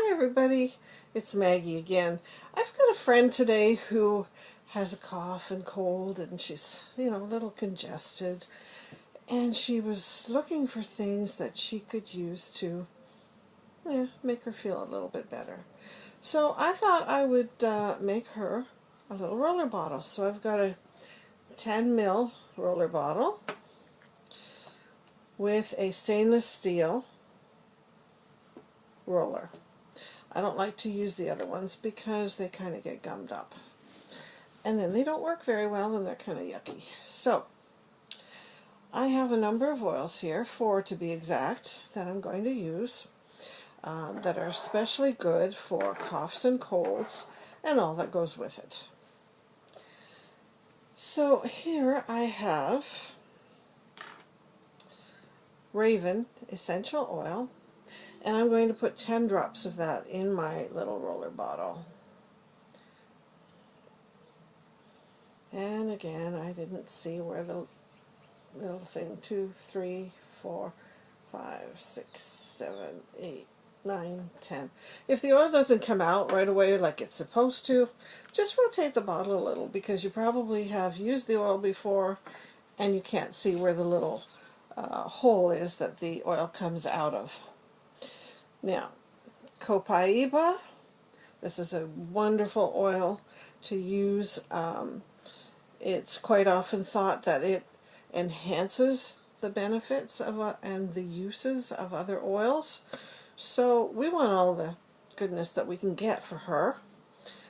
Hi everybody, it's Maggie again. I've got a friend today who has a cough and cold and she's, a little congested, and she was looking for things that she could use to make her feel a little bit better. So I thought I would make her a little roller bottle. So I've got a 10 ml roller bottle with a stainless steel roller. I don't like to use the other ones because they kind of get gummed up. And then they don't work very well and they're kind of yucky. So, I have a number of oils here, 4 to be exact, that I'm going to use that are especially good for coughs and colds and all that goes with it. So here I have Raven Essential Oil. And I'm going to put 10 drops of that in my little roller bottle. And again, I didn't see where the little thing, 2, 3, 4, 5, 6, 7, 8, 9, 10. If the oil doesn't come out right away like it's supposed to, just rotate the bottle a little because you probably have used the oil before and you can't see where the little hole is that the oil comes out of. Now, Copaiba, this is a wonderful oil to use. It's quite often thought that it enhances the benefits of and the uses of other oils. So we want all the goodness that we can get for her.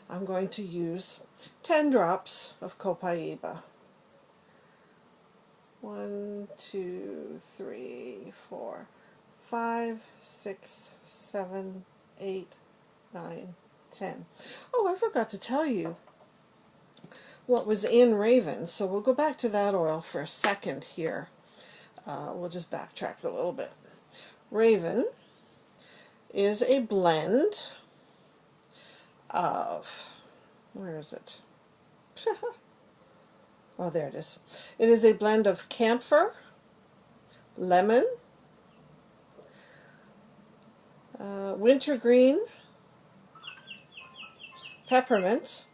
I'm going to use 10 drops of Copaiba. 1, 2, 3, 4, 5, 6, 7, 8, 9, 10. Oh, I forgot to tell you what was in Raven, so we'll go back to that oil for a second here. We'll just backtrack a little bit. Raven is a blend of, where is it? Oh, there it is. It is a blend of camphor, lemon, wintergreen, peppermint,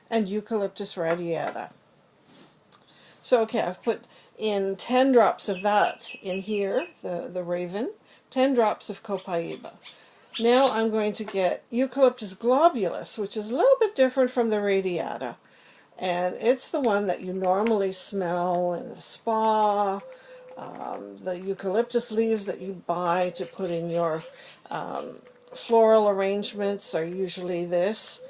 and Eucalyptus radiata. So okay, I've put in 10 drops of that in here, the Raven, 10 drops of Copaiba. Now I'm going to get Eucalyptus Globulus, which is a little bit different from the radiata. And it's the one that you normally smell in the spa, the eucalyptus leaves that you buy to put in your floral arrangements are usually this.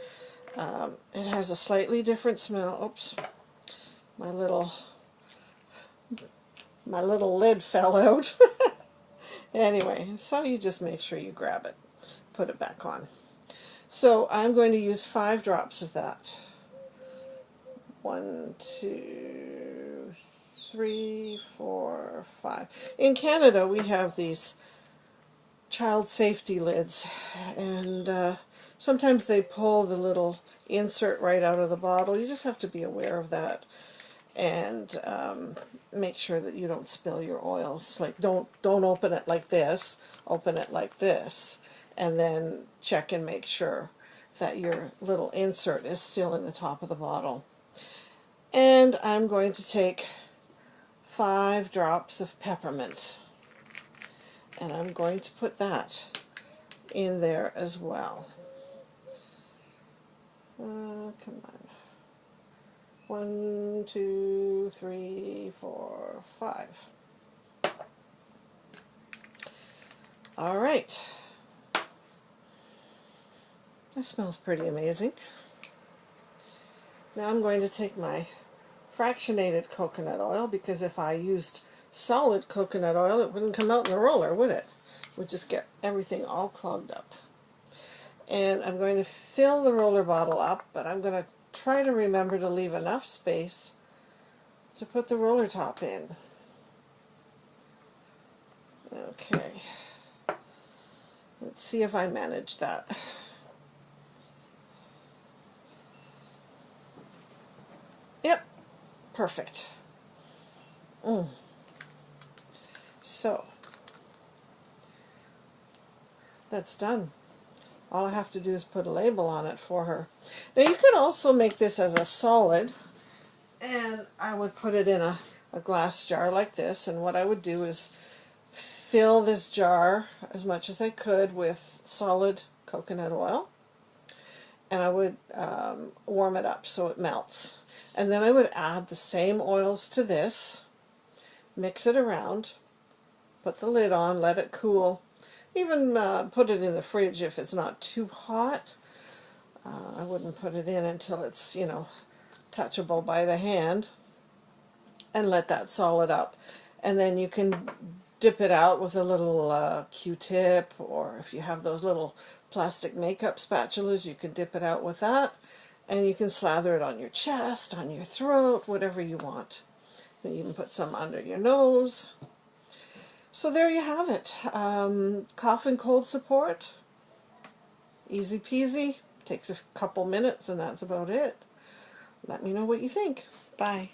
It has a slightly different smell. Oops, my little lid fell out. Anyway, so you just make sure you grab it, put it back on. So I'm going to use 5 drops of that. 1, 2, 3, 4, 5. In Canada, we have these child safety lids, and sometimes they pull the little insert right out of the bottle. You just have to be aware of that and make sure that you don't spill your oils. Like don't open it like this, open it like this, and then check and make sure that your little insert is still in the top of the bottle. And I'm going to take 5 drops of peppermint, and I'm going to put that in there as well. Come on. 1, 2, 3, 4, 5. All right. That smells pretty amazing. Now I'm going to take my fractionated coconut oil, because if I used solid coconut oil, it wouldn't come out in the roller, would it? It would just get everything all clogged up. And I'm going to fill the roller bottle up, but I'm going to try to remember to leave enough space to put the roller top in. Okay. Let's see if I manage that. Yep. Perfect. So, that's done. All I have to do is put a label on it for her. Now you could also make this as a solid, and I would put it in a glass jar like this, and what I would do is fill this jar as much as I could with solid coconut oil, and I would warm it up so it melts. And then I would add the same oils to this, mix it around, put the lid on, let it cool. Even put it in the fridge if it's not too hot. I wouldn't put it in until it's, you know, touchable by the hand, and let that solid up. And then you can dip it out with a little Q-tip, or if you have those little plastic makeup spatulas, you can dip it out with that, and you can slather it on your chest, on your throat, whatever you want. You can even put some under your nose. So there you have it. Cough and cold support. Easy peasy. Takes a couple minutes and that's about it. Let me know what you think. Bye.